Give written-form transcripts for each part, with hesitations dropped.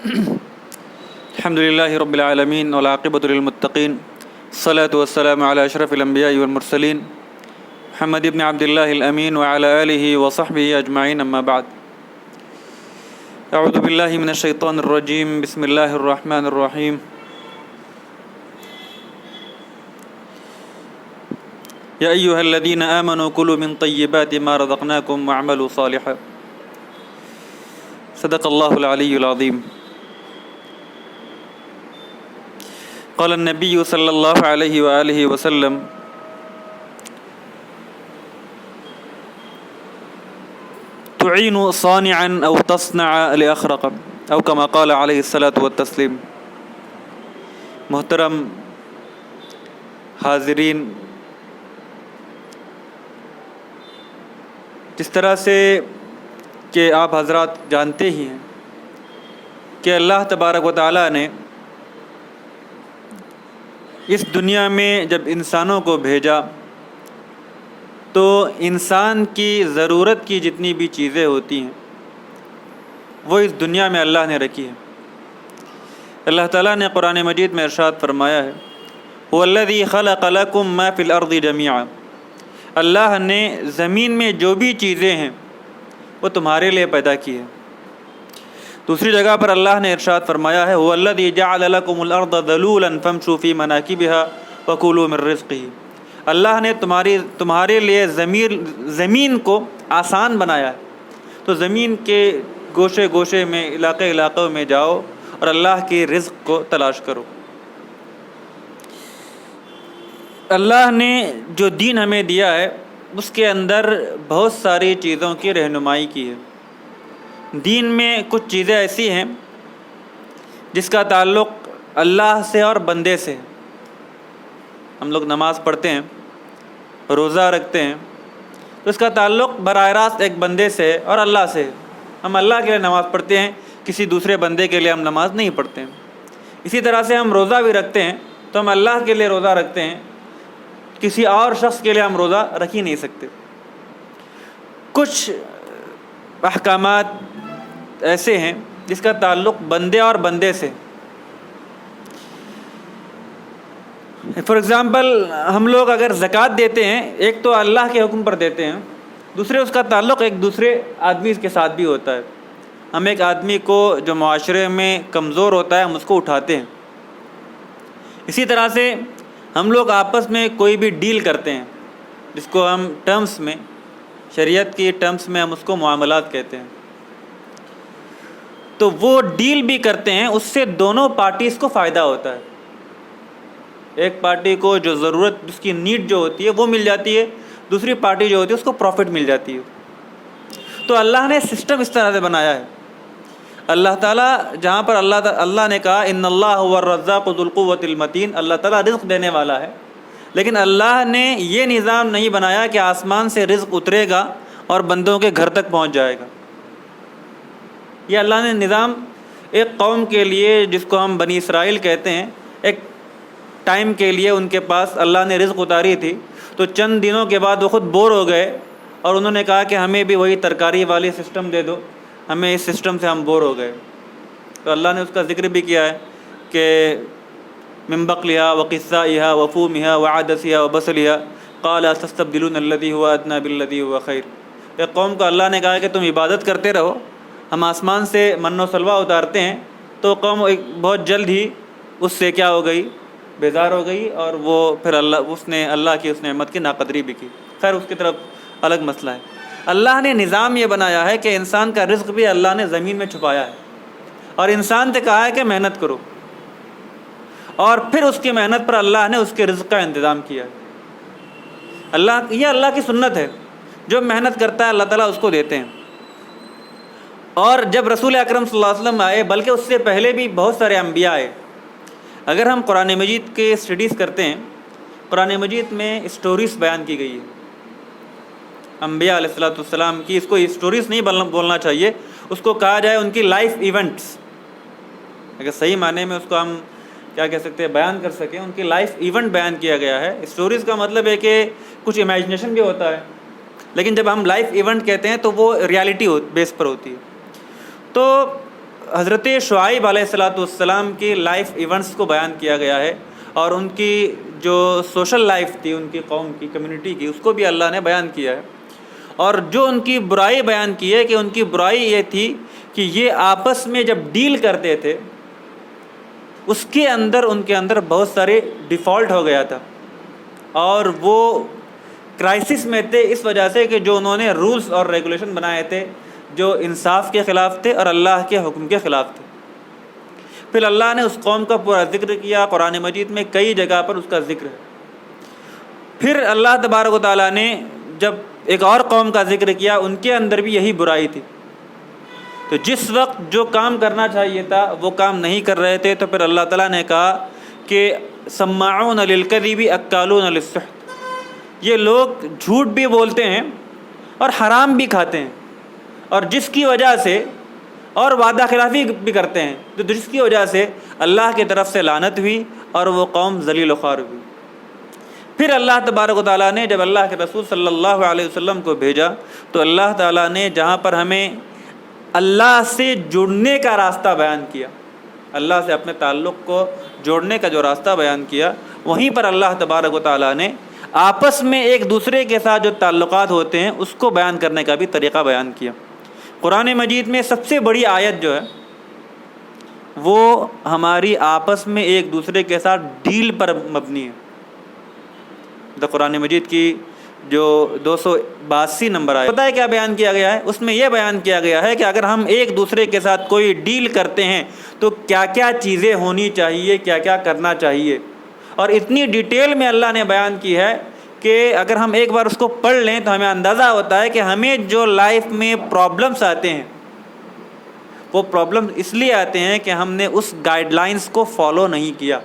الحمد للہ رب العالمین والعاقبۃ للمتقین الصلاة والسلام علی اشرف الانبیاء والمرسلین محمد بن عبد اللہ الامین وعلی آلہ وصحبہ اجمعین اما بعد اعوذ باللہ من الشیطان الرجیم بسم اللہ الرحمن الرحیم یا ایہا الذین آمنوا کلوا من طیبات ما رزقناکم واعملوا صالحا صدق اللہ العلی العظیم قال النبی صلی اللہ علیہ وآلہ وسلم تعین صانعا او تصنع لأخرق او کما قال علیہ الصلاۃ والتسلیم۔ محترم حاضرین، جس طرح سے کہ آپ حضرات جانتے ہی ہیں کہ اللہ تبارک و تعالیٰ نے اس دنیا میں جب انسانوں کو بھیجا تو انسان کی ضرورت کی جتنی بھی چیزیں ہوتی ہیں وہ اس دنیا میں اللہ نے رکھی ہے۔ اللہ تعالیٰ نے قرآن مجید میں ارشاد فرمایا ہے هو الذی خلق لکم ما فی الارض جمیعا، اللہ نے زمین میں جو بھی چیزیں ہیں وہ تمہارے لیے پیدا کی ہے۔ دوسری جگہ پر اللہ نے ارشاد فرمایا ہے هو الذی جعل لکم الارض ذلولا فامشوا فی مناکبها وکلوا من رزقہ، اللہ نے تمہارے لیے زمین کو آسان بنایا ہے، تو زمین کے گوشے گوشے میں علاقوں میں جاؤ اور اللہ کے رزق کو تلاش کرو۔ اللہ نے جو دین ہمیں دیا ہے اس کے اندر بہت ساری چیزوں کی رہنمائی کی ہے۔ دین میں کچھ چیزیں ایسی ہیں جس کا تعلق اللہ سے اور بندے سے ہے۔ ہم لوگ نماز پڑھتے ہیں، روزہ رکھتے ہیں، تو اس کا تعلق براہ راست ایک بندے سے اور اللہ سے ہے۔ ہم اللہ کے لیے نماز پڑھتے ہیں، کسی دوسرے بندے کے لیے ہم نماز نہیں پڑھتے ہیں۔ اسی طرح سے ہم روزہ بھی رکھتے ہیں تو ہم اللہ کے لیے روزہ رکھتے ہیں، کسی اور شخص کے لیے ہم روزہ رکھ ہی نہیں سکتے۔ کچھ احکامات ایسے ہیں جس کا تعلق بندے اور بندے سے۔ فار ایگزامپل، ہم لوگ اگر زکوٰۃ دیتے ہیں، ایک تو اللہ کے حکم پر دیتے ہیں، دوسرے اس کا تعلق ایک دوسرے آدمی کے ساتھ بھی ہوتا ہے۔ ہم ایک آدمی کو جو معاشرے میں کمزور ہوتا ہے ہم اس کو اٹھاتے ہیں۔ اسی طرح سے ہم لوگ آپس میں کوئی بھی ڈیل کرتے ہیں جس کو ہم ٹرمز میں، شریعت کی ٹرمز میں ہم اس کو معاملات کہتے ہیں، تو وہ ڈیل بھی کرتے ہیں، اس سے دونوں پارٹیز کو فائدہ ہوتا ہے۔ ایک پارٹی کو جو ضرورت، اس کی نیڈ جو ہوتی ہے وہ مل جاتی ہے، دوسری پارٹی جو ہوتی ہے اس کو پروفٹ مل جاتی ہے۔ تو اللہ نے سسٹم اس طرح سے بنایا ہے۔ اللہ تعالیٰ جہاں پر اللہ نے کہا ان اللہ هو الرزاق ذو القوۃ المتین، اللہ تعالیٰ رزق دینے والا ہے، لیکن اللہ نے یہ نظام نہیں بنایا کہ آسمان سے رزق اترے گا اور بندوں کے گھر تک پہنچ جائے گا۔ یہ اللہ نے نظام ایک قوم کے لیے، جس کو ہم بنی اسرائیل کہتے ہیں، ایک ٹائم کے لیے ان کے پاس اللہ نے رزق اتاری تھی، تو چند دنوں کے بعد وہ خود بور ہو گئے اور انہوں نے کہا کہ ہمیں بھی وہی ترکاری والی سسٹم دے دو، ہمیں اس سسٹم سے ہم بور ہو گئے۔ تو اللہ نے اس کا ذکر بھی کیا ہے کہ من بقلها وقثائها وفومها وعدسها وبصلها قال تستبدلون الذي هو ادنى بالذي هو خير۔ ایک قوم کو اللہ نے کہا کہ تم عبادت کرتے رہو، ہم آسمان سے من و سلوہ اتارتے ہیں، تو قوم بہت جلد ہی اس سے کیا ہو گئی، بیزار ہو گئی، اور وہ پھر اس نے اللہ کی اس نعمت کی ناقدری بھی کی۔ خیر، اس کی طرف الگ مسئلہ ہے۔ اللہ نے نظام یہ بنایا ہے کہ انسان کا رزق بھی اللہ نے زمین میں چھپایا ہے، اور انسان سے کہا ہے کہ محنت کرو، اور پھر اس کی محنت پر اللہ نے اس کے رزق کا انتظام کیا ہے۔ یہ اللہ کی سنت ہے، جو محنت کرتا ہے اللہ تعالیٰ اس کو دیتے ہیں۔ اور جب رسول اکرم صلی اللہ علیہ وسلم آئے، بلکہ اس سے پہلے بھی بہت سارے انبیاء آئے۔ اگر ہم قرآن مجید کے اسٹڈیز کرتے ہیں، قرآن مجید میں اسٹوریز بیان کی گئی ہے انبیاء علیہ السلام کی۔ اس کو اسٹوریز نہیں بولنا چاہیے، اس کو کہا جائے ان کی لائف ایونٹس۔ اگر صحیح معنی میں اس کو ہم کیا کہہ سکتے ہیں، بیان کر سکیں، ان کی لائف ایونٹ بیان کیا گیا ہے۔ اسٹوریز کا مطلب ہے کہ کچھ امیجنیشن بھی ہوتا ہے، لیکن جب ہم لائف ایونٹ کہتے ہیں تو وہ ریالٹی بیس پر ہوتی ہے۔ تو حضرت شعیب علیہ السلام کی لائف ایونٹس کو بیان کیا گیا ہے، اور ان کی جو سوشل لائف تھی، ان کی قوم کی، کمیونٹی کی، اس کو بھی اللہ نے بیان کیا ہے۔ اور جو ان کی برائی بیان کی ہے کہ ان کی برائی یہ تھی کہ یہ آپس میں جب ڈیل کرتے تھے اس کے اندر ان کے اندر بہت سارے ڈیفالٹ ہو گیا تھا، اور وہ کرائسس میں تھے اس وجہ سے کہ جو انہوں نے رولز اور ریگولیشن بنائے تھے جو انصاف کے خلاف تھے اور اللہ کے حکم کے خلاف تھے۔ پھر اللہ نے اس قوم کا پورا ذکر کیا، قرآن مجید میں کئی جگہ پر اس کا ذکر ہے۔ پھر اللہ تبارک و تعالیٰ نے جب ایک اور قوم کا ذکر کیا، ان کے اندر بھی یہی برائی تھی، تو جس وقت جو کام کرنا چاہیے تھا وہ کام نہیں کر رہے تھے، تو پھر اللہ تعالیٰ نے کہا کہ سماعون للکذب اکالون للسحت، یہ لوگ جھوٹ بھی بولتے ہیں اور حرام بھی کھاتے ہیں، اور جس کی وجہ سے اور وعدہ خلافی بھی کرتے ہیں، تو جس کی وجہ سے اللہ کی طرف سے لعنت ہوئی اور وہ قوم ذلیل و خوار ہوئی۔ پھر اللہ تبارک و تعالیٰ نے جب اللہ کے رسول صلی اللہ علیہ وسلم کو بھیجا تو اللہ تعالیٰ نے جہاں پر ہمیں اللہ سے جڑنے کا راستہ بیان کیا، اللہ سے اپنے تعلق کو جوڑنے کا جو راستہ بیان کیا، وہیں پر اللہ تبارک و تعالیٰ نے آپس میں ایک دوسرے کے ساتھ جو تعلقات ہوتے ہیں اس کو بیان کرنے کا بھی طریقہ بیان کیا۔ قرآن مجید میں سب سے بڑی آیت جو ہے وہ ہماری آپس میں ایک دوسرے کے ساتھ ڈیل پر مبنی ہے۔ قرآن مجید کی جو 282 نمبر آئے، پتہ ہے کیا بیان کیا گیا ہے؟ اس میں یہ بیان کیا گیا ہے کہ اگر ہم ایک دوسرے کے ساتھ کوئی ڈیل کرتے ہیں تو کیا کیا چیزیں ہونی چاہیے، کیا کیا کرنا چاہیے، اور اتنی ڈیٹیل میں اللہ نے بیان کی ہے کہ اگر ہم ایک بار اس کو پڑھ لیں تو ہمیں اندازہ ہوتا ہے کہ ہمیں جو لائف میں پرابلمس آتے ہیں وہ پرابلمس اس لیے آتے ہیں کہ ہم نے اس گائیڈ لائنس کو فالو نہیں کیا۔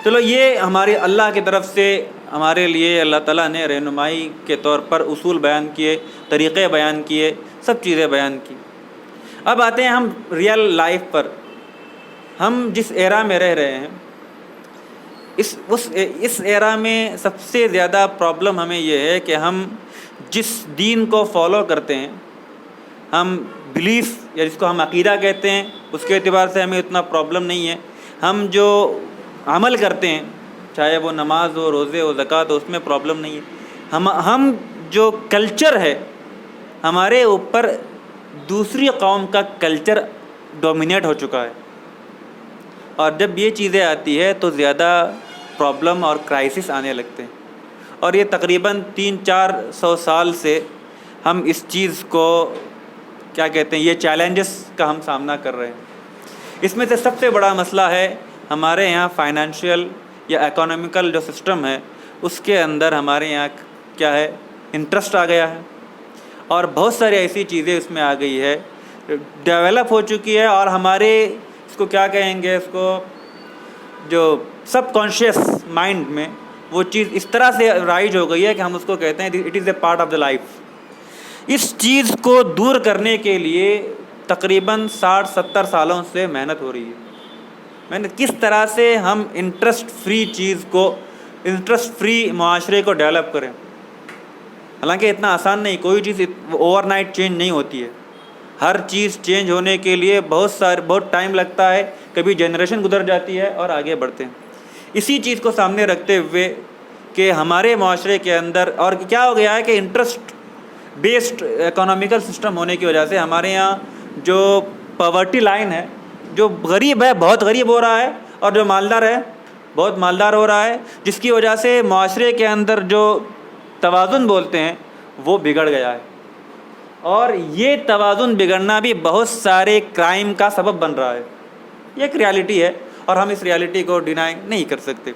چلو یہ ہماری اللہ کی طرف سے ہمارے لیے اللہ تعالیٰ نے رہنمائی کے طور پر اصول بیان کیے، طریقے بیان کیے، سب چیزیں بیان کی۔ اب آتے ہیں ہم ریئل لائف پر۔ ہم جس ایرا میں رہ رہے ہیں اس ایرا میں سب سے زیادہ پرابلم ہمیں یہ ہے کہ ہم جس دین کو فالو کرتے ہیں، ہم بلیف یا جس کو ہم عقیدہ کہتے ہیں، اس کے اعتبار سے ہمیں اتنا پرابلم نہیں ہے۔ ہم جو عمل کرتے ہیں، چاہے وہ نماز ہو، روزے ہو، زکوٰۃ ہو، اس میں پرابلم نہیں ہے۔ ہم جو کلچر ہے، ہمارے اوپر دوسری قوم کا کلچر ڈومینیٹ ہو چکا ہے، اور جب یہ چیزیں آتی ہے تو زیادہ پرابلم اور کرائسس آنے لگتے ہیں، اور یہ تقریباً 300-400 سال سے ہم اس چیز کو کیا کہتے ہیں، یہ چیلنجز کا ہم سامنا کر رہے ہیں۔ اس میں سے سب سے بڑا مسئلہ ہے ہمارے یہاں فائنینشیل یا اکانومیکل جو سسٹم ہے اس کے اندر ہمارے یہاں کیا ہے، انٹرسٹ آ گیا ہے، اور بہت ساری ایسی چیزیں اس میں آ گئی ہے، ڈیولپ ہو چکی ہے، اور ہمارے اس کو کیا کہیں گے، اس کو جو سب کانشیس مائنڈ میں وہ چیز اس طرح سے رائج ہو گئی ہے کہ ہم اس کو کہتے ہیں it is a part of the life. اس چیز کو دور کرنے کے لیے تقریباً 60-70 سالوں سے محنت ہو رہی ہے۔ کس طرح سے ہم انٹرسٹ فری چیز کو، انٹرسٹ فری معاشرے کو ڈیولپ کریں۔ حالانکہ اتنا آسان نہیں، کوئی چیز اوور نائٹ چینج نہیں ہوتی ہے، ہر چیز چینج ہونے کے لیے بہت ٹائم لگتا ہے، کبھی جنریشن گزر جاتی ہے اور آگے بڑھتے ہیں۔ اسی چیز کو سامنے رکھتے ہوئے کہ ہمارے معاشرے کے اندر اور کیا ہو گیا ہے کہ انٹرسٹ بیسڈ اکنامیکل سسٹم ہونے کی وجہ سے ہمارے یہاں جو پاورٹی لائن ہے، جو غریب ہے بہت غریب ہو رہا ہے، اور جو مالدار ہے بہت مالدار ہو رہا ہے، جس کی وجہ سے معاشرے کے اندر جو توازن بولتے ہیں وہ بگڑ گیا ہے، اور یہ توازن بگڑنا بھی بہت سارے کرائم کا سبب بن رہا ہے۔ یہ ایک ریالٹی ہے اور ہم اس ریالٹی کو ڈینائی نہیں کر سکتے۔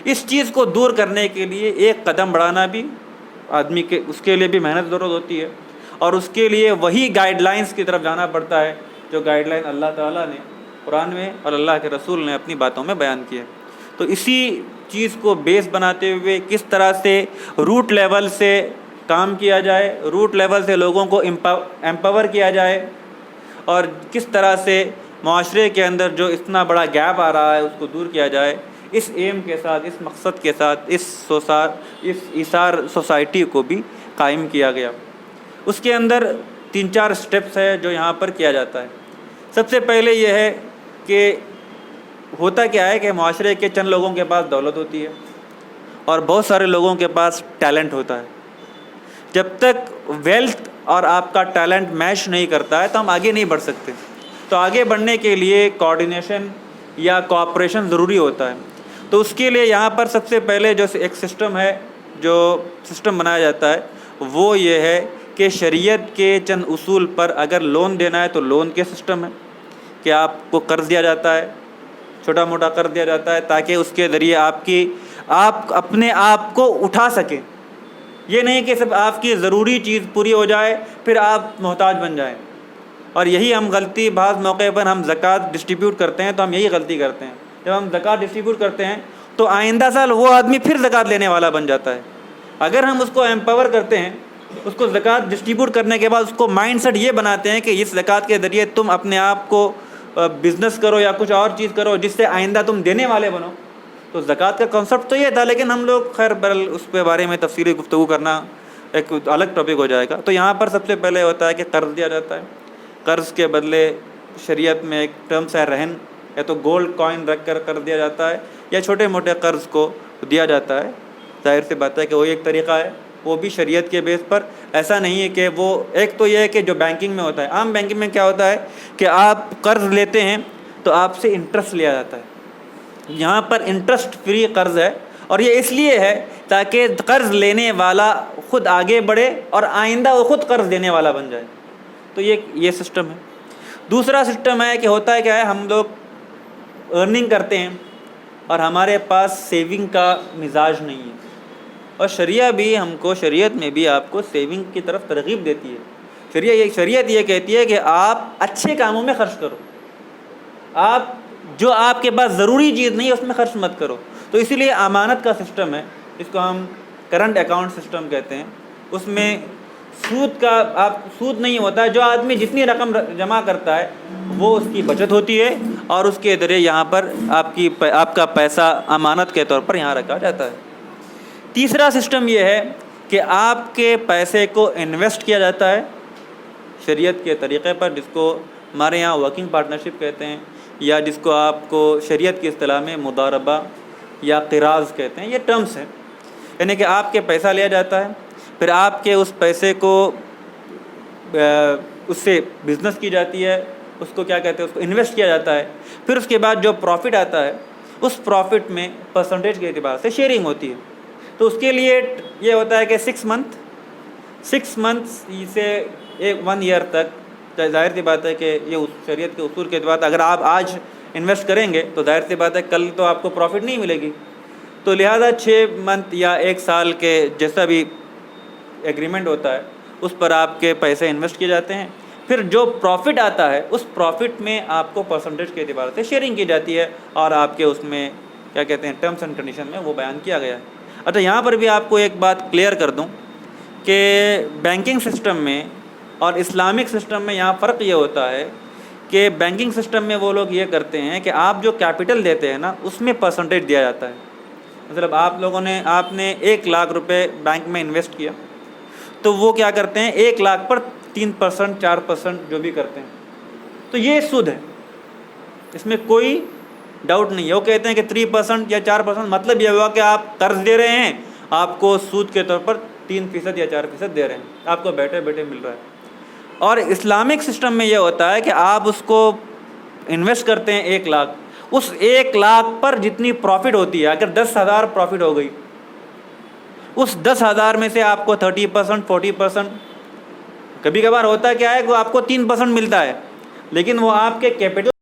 اس چیز کو دور کرنے کے لیے ایک قدم بڑھانا بھی آدمی کے، اس کے لیے بھی محنت ضرورت ہوتی ہے، اور اس کے لیے وہی گائیڈ لائنس کی طرف جانا پڑتا ہے جو گائیڈ لائن اللہ تعالیٰ نے قرآن میں اور اللہ کے رسول نے اپنی باتوں میں بیان کی ہے۔ تو اسی چیز کو بیس بناتے ہوئے کس طرح سے روٹ لیول سے کام کیا جائے، روٹ لیول سے لوگوں کو ایمپاور کیا جائے، اور کس طرح سے معاشرے کے اندر جو اتنا بڑا گیپ آ رہا ہے اس کو دور کیا جائے، اس ایم کے ساتھ، اس مقصد کے ساتھ اس ایثار سوسائٹی کو بھی قائم کیا گیا۔ اس کے اندر تین چار سٹیپس ہے جو یہاں پر کیا جاتا ہے۔ سب سے پہلے یہ ہے کہ ہوتا کیا ہے کہ معاشرے کے چند لوگوں کے پاس دولت ہوتی ہے اور بہت سارے لوگوں کے پاس ٹیلنٹ ہوتا ہے۔ جب تک ویلتھ اور آپ کا ٹیلنٹ میچ نہیں کرتا ہے تو ہم آگے نہیں بڑھ سکتے۔ تو آگے بڑھنے کے لیے کوآرڈینیشن یا کوآپریشن ضروری ہوتا ہے۔ تو اس کے لیے یہاں پر سب سے پہلے جو ایک سسٹم ہے، جو سسٹم بنایا جاتا ہے وہ یہ ہے کہ شریعت کے چند اصول پر اگر لون دینا ہے تو لون کے سسٹم ہے کہ آپ کو قرض دیا جاتا ہے، چھوٹا موٹا قرض دیا جاتا ہے تاکہ اس کے ذریعے آپ اپنے آپ کو اٹھا سکیں۔ یہ نہیں کہ صرف آپ کی ضروری چیز پوری ہو جائے پھر آپ محتاج بن جائیں۔ اور یہی ہم غلطی بعض موقع پر ہم زکوٰۃ ڈسٹریبیوٹ کرتے ہیں تو ہم یہی غلطی کرتے ہیں۔ جب ہم زکوٰۃ ڈسٹریبیوٹ کرتے ہیں تو آئندہ سال وہ آدمی پھر زکوٰۃ لینے والا بن جاتا ہے۔ اگر ہم اس کو ایمپاور کرتے ہیں، اس کو زکوٰۃ ڈسٹریبیوٹ کرنے کے بعد اس کو مائنڈ سیٹ یہ بناتے ہیں کہ اس زکوٰۃ کے ذریعے تم اپنے آپ کو بزنس کرو یا کچھ اور چیز کرو جس سے آئندہ تم دینے والے بنو، تو زکوٰۃ کا کانسیپٹ تو یہ تھا، لیکن ہم لوگ خیر برل اس کے بارے میں تفصیلی گفتگو کرنا ایک الگ ٹاپک ہو جائے گا۔ تو یہاں پر سب سے پہلے ہوتا ہے کہ قرض دیا جاتا ہے۔ قرض کے بدلے شریعت میں ایک ٹرمس ہے رہن، یا تو گولڈ کوائن رکھ کر قرض دیا جاتا ہے یا چھوٹے موٹے قرض کو دیا جاتا ہے۔ ظاہر سی بات ہے کہ وہ ایک طریقہ ہے، وہ بھی شریعت کے بیس پر۔ ایسا نہیں ہے کہ وہ ایک تو یہ ہے کہ جو بینکنگ میں ہوتا ہے، عام بینکنگ میں کیا ہوتا ہے کہ آپ قرض لیتے ہیں تو آپ سے انٹرسٹ لیا جاتا ہے۔ یہاں پر انٹرسٹ فری قرض ہے، اور یہ اس لیے ہے تاکہ قرض لینے والا خود آگے بڑھے اور آئندہ وہ خود قرض دینے والا بن جائے۔ تو یہ سسٹم ہے۔ دوسرا سسٹم ہے کہ ہوتا ہے کیا ہے، ہم لوگ ارننگ کرتے ہیں اور ہمارے پاس سیونگ کا مزاج نہیں ہے، اور شریعت میں بھی آپ کو سیونگ کی طرف ترغیب دیتی ہے۔ شریعت یہ کہتی ہے کہ آپ اچھے کاموں میں خرچ کرو، آپ جو آپ کے پاس ضروری چیز نہیں ہے اس میں خرچ مت کرو۔ تو اسی لیے امانت کا سسٹم ہے، اس کو ہم کرنٹ اکاؤنٹ سسٹم کہتے ہیں۔ اس میں سود نہیں ہوتا ہے، جو آدمی جتنی رقم جمع کرتا ہے وہ اس کی بچت ہوتی ہے، اور اس کے ذریعے یہاں پر آپ کا پیسہ امانت کے طور پر یہاں رکھا جاتا ہے۔ تیسرا سسٹم یہ ہے کہ آپ کے پیسے کو انویسٹ کیا جاتا ہے شریعت کے طریقے پر، جس کو ہمارے یہاں ورکنگ پارٹنرشپ کہتے ہیں، یا جس کو آپ کو شریعت کی اصطلاح میں مضاربہ یا قراض کہتے ہیں۔ یہ ٹرمز ہیں، یعنی کہ آپ کے پیسہ لیا جاتا ہے، پھر آپ کے اس پیسے کو اس سے بزنس کی جاتی ہے، اس کو کیا کہتے ہیں، اس کو انویسٹ کیا جاتا ہے، پھر اس کے بعد جو پروفٹ آتا ہے اس پروفٹ میں پرسنٹیج کے اعتبار سے شیئرنگ ہوتی ہے۔ تو اس کے لیے یہ ہوتا ہے کہ 6 منتھ سے 1 ایئر تک، ظاہر سی بات ہے کہ یہ شریعت کے اصول کے اعتبار اگر آپ آج انویسٹ کریں گے تو ظاہر سی بات ہے کل تو آپ کو پروفٹ نہیں ملے گی، تو لہٰذا 6 منتھ یا 1 سال کے جیسا بھی ایگریمنٹ ہوتا ہے اس پر آپ کے پیسے انویسٹ کیے جاتے ہیں، پھر جو پروفٹ آتا ہے اس پروفٹ میں آپ کو پرسنٹیج کے اعتبار سے شیئرنگ کی جاتی ہے، اور آپ کے اس میں کیا کہتے ہیں ٹرمس اینڈ کنڈیشن میں وہ بیان کیا گیا ہے۔ اچھا، یہاں پر بھی آپ کو ایک بات کلیئر کر دوں کہ بینکنگ سسٹم میں اور اسلامک سسٹم میں یہاں فرق یہ ہوتا ہے کہ بینکنگ سسٹم میں وہ لوگ یہ کرتے ہیں کہ آپ جو کیپٹل دیتے ہیں نا اس میں پرسنٹیج دیا جاتا ہے۔ مطلب آپ نے 1 لاکھ روپے بینک میں انویسٹ کیا تو وہ کیا کرتے ہیں 1 لاکھ پر 3% 4% جو بھی کرتے ہیں، تو یہ سود ہے، اس میں کوئی ڈاؤٹ نہیں ہے۔ وہ کہتے ہیں کہ 3% یا 4%، مطلب یہ ہوا کہ آپ قرض دے رہے ہیں، آپ کو سود کے طور پر 3% یا 4% دے رہے ہیں، آپ کو بیٹھے بیٹھے مل رہا ہے۔ اور اسلامک سسٹم میں یہ ہوتا ہے کہ آپ اس کو انویسٹ کرتے ہیں 1 لاکھ، اس 1 لاکھ پر جتنی پروفٹ ہوتی ہے، اگر 10,000 پروفٹ ہو گئی، اس 10,000 میں سے آپ کو 30% 40%، کبھی کبھار ہوتا ہے کیا ہے کہ آپ کو 3% ملتا ہے، لیکن وہ آپ کے کیپٹل